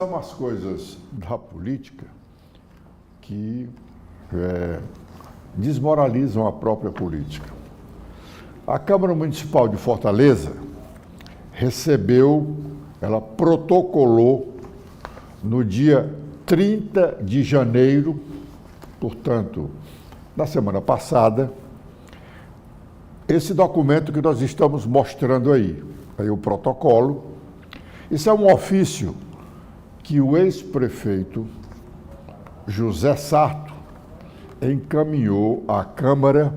São umas coisas da política que desmoralizam a própria política. A Câmara Municipal de Fortaleza ela protocolou no dia 30 de janeiro, portanto, na semana passada, esse documento que nós estamos mostrando aí o protocolo. Isso é um ofício que o ex-prefeito José Sarto encaminhou à Câmara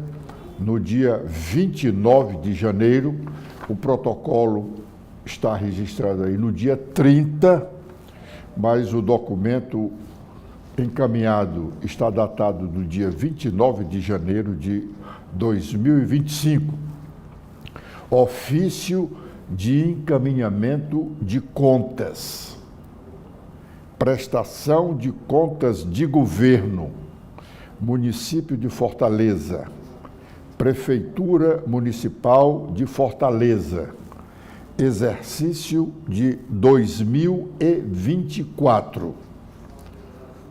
no dia 29 de janeiro. O protocolo está registrado aí no dia 30, mas o documento encaminhado está datado do dia 29 de janeiro de 2025. Ofício de encaminhamento de contas. Prestação de contas de governo, município de Fortaleza, Prefeitura Municipal de Fortaleza, exercício de 2024.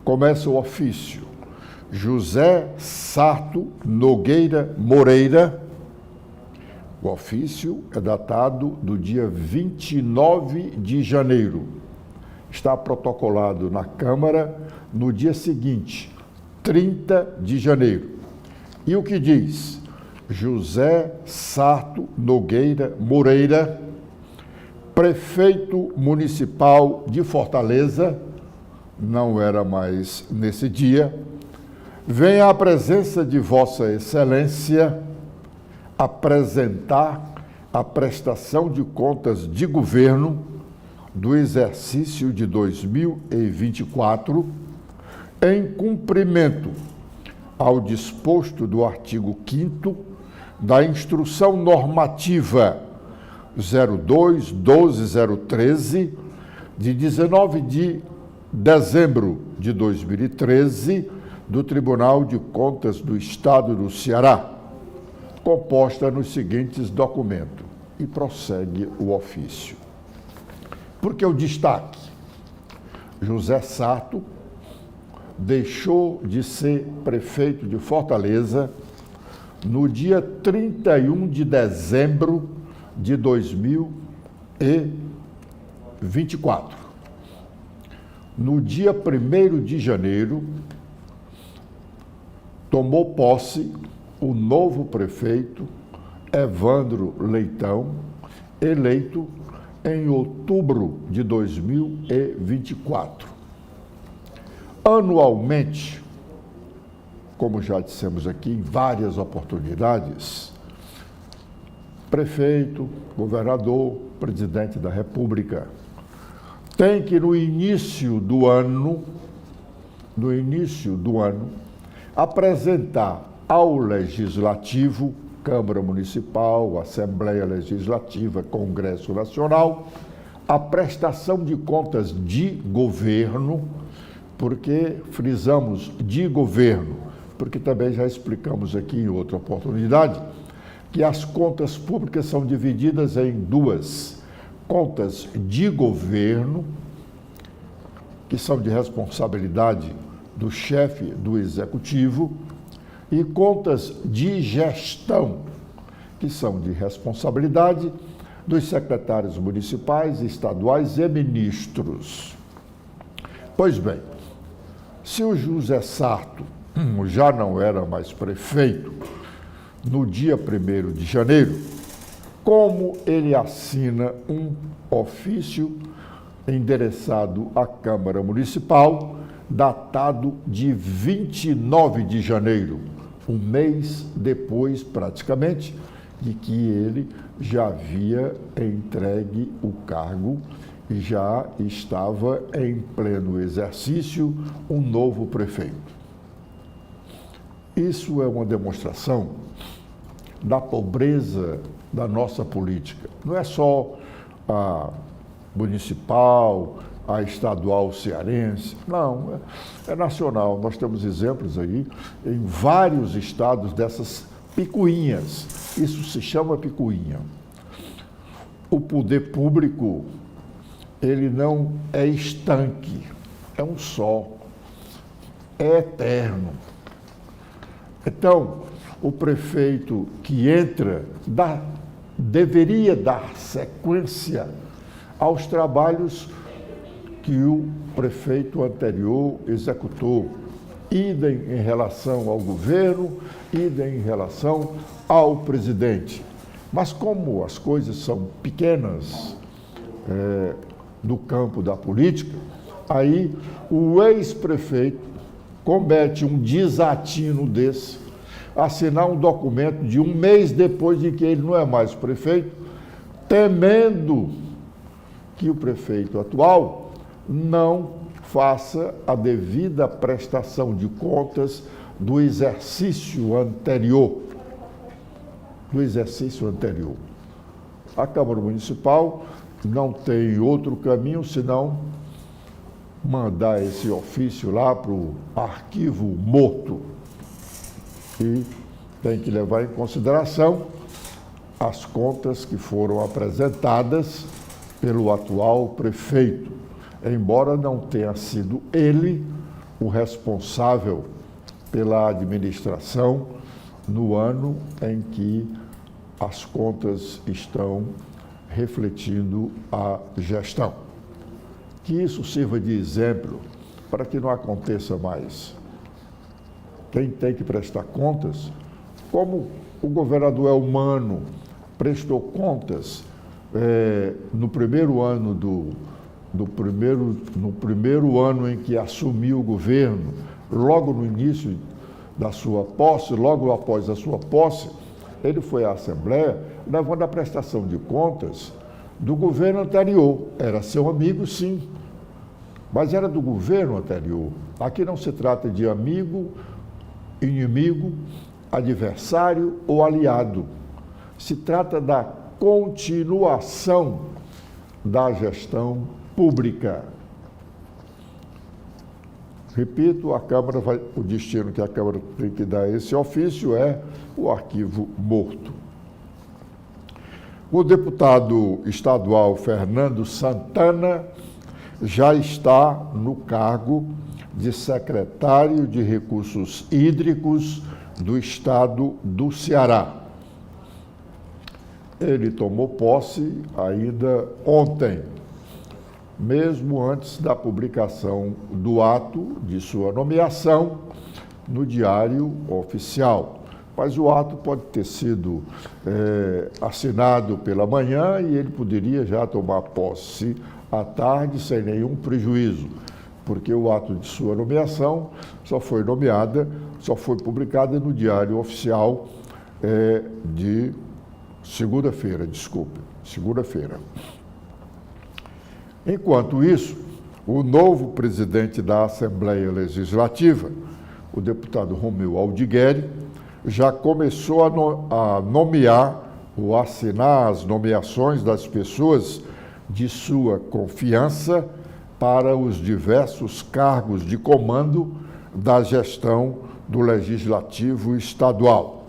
Começa o ofício. José Sarto Nogueira Moreira. O ofício é datado do dia 29 de janeiro. Está protocolado na Câmara no dia seguinte, 30 de janeiro. E o que diz? José Sarto Nogueira Moreira, prefeito municipal de Fortaleza, não era mais nesse dia, vem à presença de Vossa Excelência apresentar a prestação de contas de governo do exercício de 2024, em cumprimento ao disposto do artigo 5º da Instrução Normativa 02-12-013, de 19 de dezembro de 2013, do Tribunal de Contas do Estado do Ceará, composta nos seguintes documentos. E prossegue o ofício. Por que o destaque? José Sarto deixou de ser prefeito de Fortaleza no dia 31 de dezembro de 2024. No dia 1º de janeiro, tomou posse o novo prefeito, Evandro Leitão, eleito em outubro de 2024. Anualmente, como já dissemos aqui em várias oportunidades, prefeito, governador, presidente da República tem que, no início do ano, apresentar ao Legislativo, Câmara Municipal, Assembleia Legislativa, Congresso Nacional, a prestação de contas de governo, porque frisamos de governo, porque também já explicamos aqui em outra oportunidade, que as contas públicas são divididas em duas: contas de governo, que são de responsabilidade do chefe do executivo, e contas de gestão, que são de responsabilidade dos secretários municipais, estaduais e ministros. Pois bem, se o José Sarto já não era mais prefeito no dia 1º de janeiro, como ele assina um ofício endereçado à Câmara Municipal, datado de 29 de janeiro, um mês depois, praticamente, de que ele já havia entregue o cargo e já estava em pleno exercício um novo prefeito. Isso é uma demonstração da pobreza da nossa política. Não é só a municipal, a estadual cearense, não, é nacional. Nós temos exemplos aí em vários estados dessas picuinhas. Isso se chama picuinha. O poder público ele não é estanque, é um só, é eterno. Então, o prefeito que entra deveria dar sequência aos trabalhos que o prefeito anterior executou, idem em relação ao governo, idem em relação ao presidente. Mas como as coisas são pequenas no campo da política, aí o ex-prefeito comete um desatino desse, assinar um documento de um mês depois de que ele não é mais prefeito, temendo que o prefeito atual não faça a devida prestação de contas do exercício anterior. A Câmara Municipal não tem outro caminho senão mandar esse ofício lá para o arquivo morto. E tem que levar em consideração as contas que foram apresentadas pelo atual prefeito, embora não tenha sido ele o responsável pela administração no ano em que as contas estão refletindo a gestão. Que isso sirva de exemplo para que não aconteça mais. Quem tem que prestar contas, como o governador Elmano prestou contas no primeiro ano no primeiro ano em que assumiu o governo, logo no início da sua posse, logo após a sua posse, ele foi à Assembleia levando a prestação de contas do governo anterior. Era seu amigo, sim, mas era do governo anterior. Aqui não se trata de amigo, inimigo, adversário ou aliado. Se trata da continuação da gestão pública. Repito, o destino que a Câmara tem que dar a esse ofício é o arquivo morto. O deputado estadual Fernando Santana já está no cargo de secretário de Recursos Hídricos do estado do Ceará. Ele tomou posse ainda ontem, mesmo antes da publicação do ato de sua nomeação no Diário Oficial. Mas o ato pode ter sido assinado pela manhã e ele poderia já tomar posse à tarde sem nenhum prejuízo, porque o ato de sua nomeação só foi publicada no Diário Oficial de segunda-feira. Enquanto isso, o novo presidente da Assembleia Legislativa, o deputado Romeu Aldigueri, já começou a nomear ou assinar as nomeações das pessoas de sua confiança para os diversos cargos de comando da gestão do Legislativo Estadual.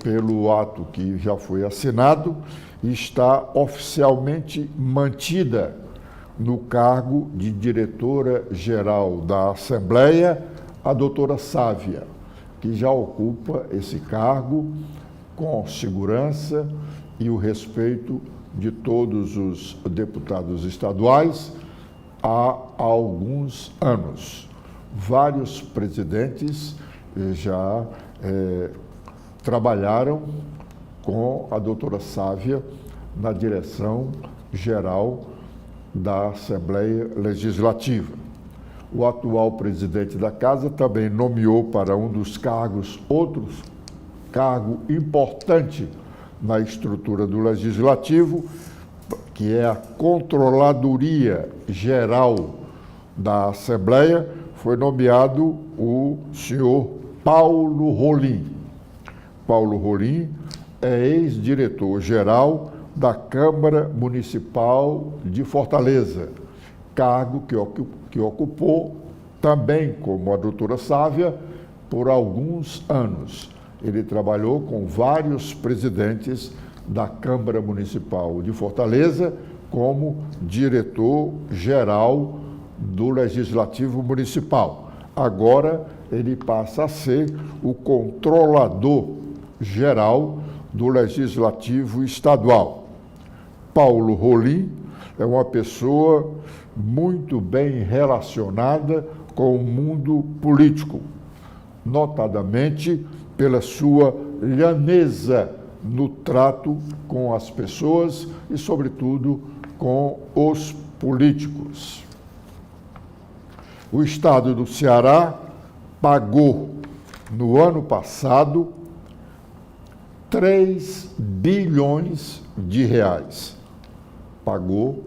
Pelo ato que já foi assinado, está oficialmente mantida no cargo de diretora-geral da Assembleia a doutora Sávia, que já ocupa esse cargo com segurança e o respeito de todos os deputados estaduais há alguns anos. Vários presidentes já trabalharam com a doutora Sávia na direção geral da Assembleia Legislativa. O atual presidente da Casa também nomeou para um dos cargos, outro cargo importante na estrutura do Legislativo, que é a Controladoria Geral da Assembleia, foi nomeado o senhor Paulo Rolim. Paulo Rolim é ex-diretor-geral da Câmara Municipal de Fortaleza, cargo que ocupou também como a doutora Sávia por alguns anos. Ele trabalhou com vários presidentes da Câmara Municipal de Fortaleza, como diretor-geral do Legislativo Municipal. Agora ele passa a ser o controlador-geral do Legislativo Estadual. Paulo Rolim é uma pessoa muito bem relacionada com o mundo político, notadamente pela sua lhaneza no trato com as pessoas e, sobretudo, com os políticos. O Estado do Ceará pagou, no ano passado, 3 bilhões de reais. Pagou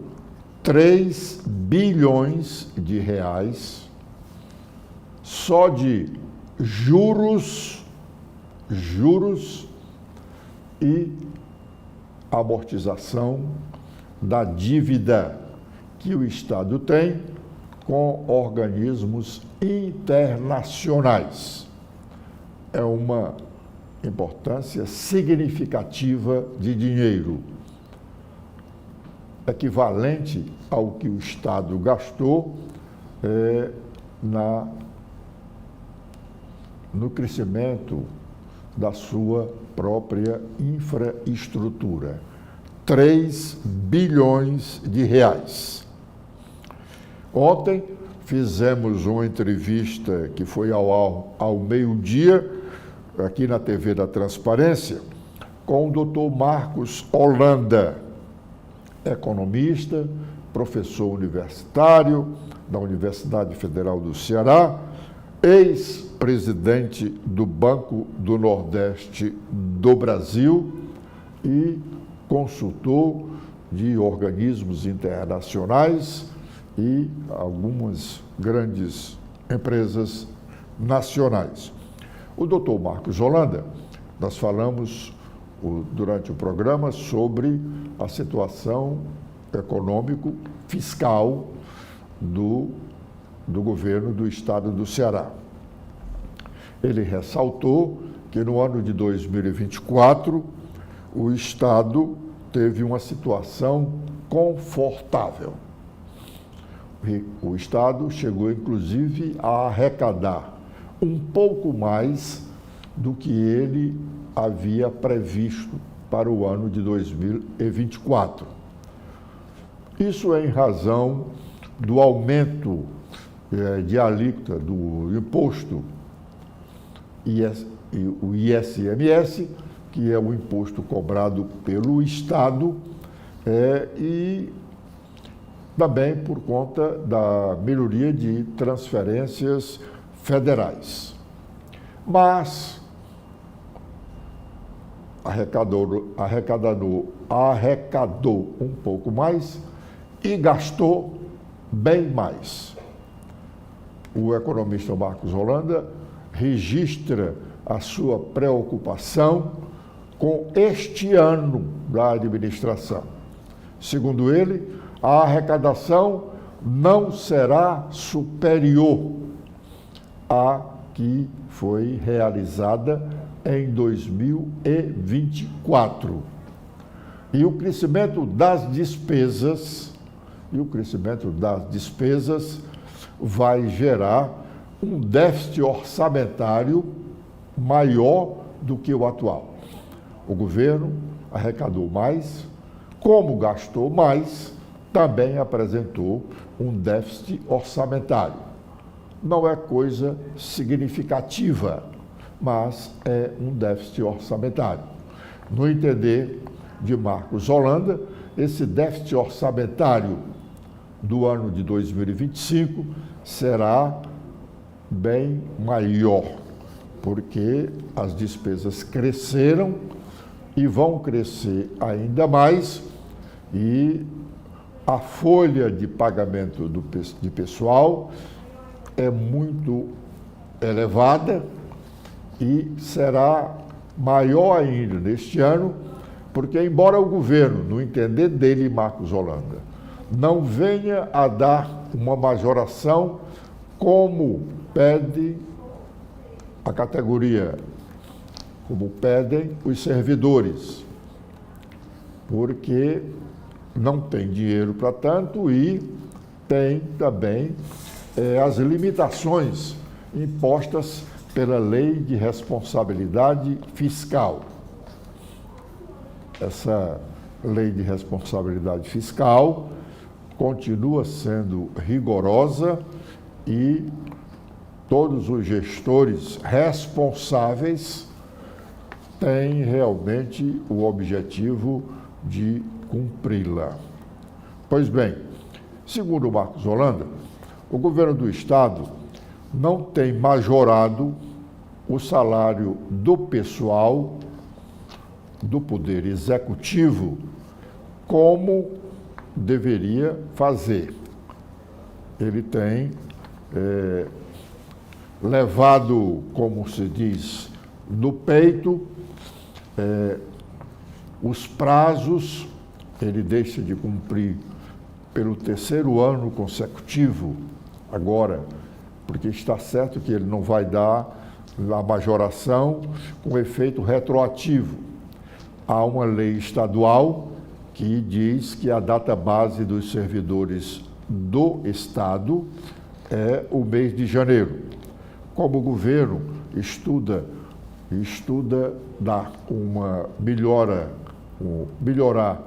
3 bilhões de reais só de juros e amortização da dívida que o Estado tem com organismos internacionais. É uma importância significativa de dinheiro, equivalente ao que o Estado gastou no crescimento da sua própria infraestrutura. 3 bilhões de reais. Ontem fizemos uma entrevista que foi ao meio-dia, aqui na TV da Transparência, com o Dr. Marcos Holanda, economista, professor universitário da Universidade Federal do Ceará, ex-presidente do Banco do Nordeste do Brasil e consultor de organismos internacionais e algumas grandes empresas nacionais. O doutor Marcos Holanda, nós falamos durante o programa sobre a situação econômico-fiscal do governo do estado do Ceará. Ele ressaltou que no ano de 2024 o estado teve uma situação confortável. O estado chegou inclusive a arrecadar um pouco mais do que ele havia previsto para o ano de 2024. Isso é em razão do aumento de alíquota do imposto o ICMS, que é o imposto cobrado pelo Estado, e também por conta da melhoria de transferências federais. Mas arrecadou um pouco mais e gastou bem mais. O economista Marcos Holanda registra a sua preocupação com este ano da administração. Segundo ele, a arrecadação não será superior à que foi realizada em 2024. E o crescimento das despesas vai gerar um déficit orçamentário maior do que o atual. O governo arrecadou mais, como gastou mais, também apresentou um déficit orçamentário. Não é coisa significativa, mas é um déficit orçamentário. No entender de Marcos Holanda, esse déficit orçamentário do ano de 2025 será bem maior, porque as despesas cresceram e vão crescer ainda mais, e a folha de pagamento de pessoal é muito elevada e será maior ainda neste ano, porque embora o governo, no entender dele, Marcos Holanda, não venha a dar uma majoração como pede a categoria, como pedem os servidores, porque não tem dinheiro para tanto e tem também as limitações impostas pela Lei de Responsabilidade Fiscal. Essa Lei de Responsabilidade Fiscal continua sendo rigorosa e todos os gestores responsáveis têm realmente o objetivo de cumpri-la. Pois bem, segundo o Marcos Holanda, o governo do Estado não tem majorado o salário do pessoal do Poder Executivo como deveria fazer. Ele tem levado, como se diz, no peito os prazos. Ele deixa de cumprir pelo 3º ano consecutivo agora, porque está certo que ele não vai dar a majoração com efeito retroativo. Há uma lei estadual que diz que a data base dos servidores do Estado é o mês de janeiro. Como o governo estuda dar uma melhorar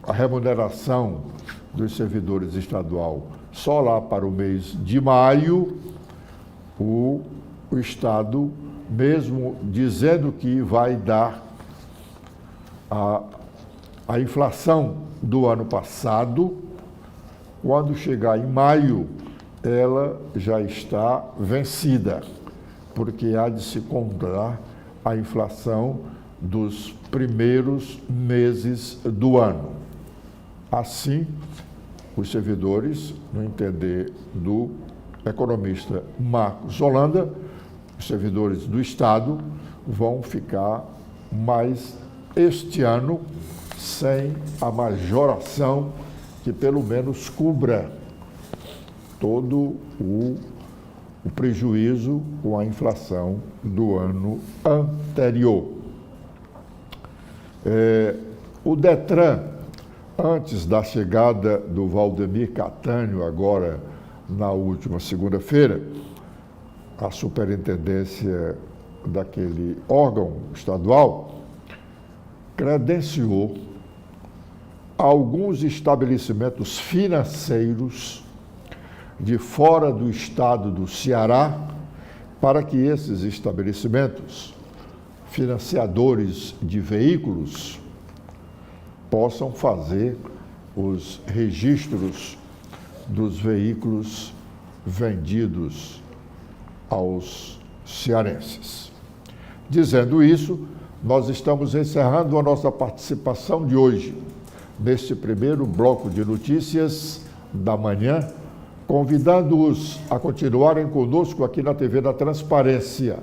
a remuneração dos servidores estadual só lá para o mês de maio, o Estado, mesmo dizendo que vai dar a inflação do ano passado, quando chegar em maio, ela já está vencida, porque há de se contar a inflação dos primeiros meses do ano. Assim, os servidores, no entender do economista Marcos Holanda, os servidores do Estado vão ficar mais este ano sem a majoração que pelo menos cubra todo o prejuízo com a inflação do ano anterior. O Detran, antes da chegada do Valdemir Catânio, agora na última segunda-feira, a superintendência daquele órgão estadual credenciou alguns estabelecimentos financeiros de fora do estado do Ceará para que esses estabelecimentos, financiadores de veículos, possam fazer os registros dos veículos vendidos aos cearenses. Dizendo isso, nós estamos encerrando a nossa participação de hoje, neste primeiro bloco de notícias da manhã, convidando-os a continuarem conosco aqui na TV da Transparência.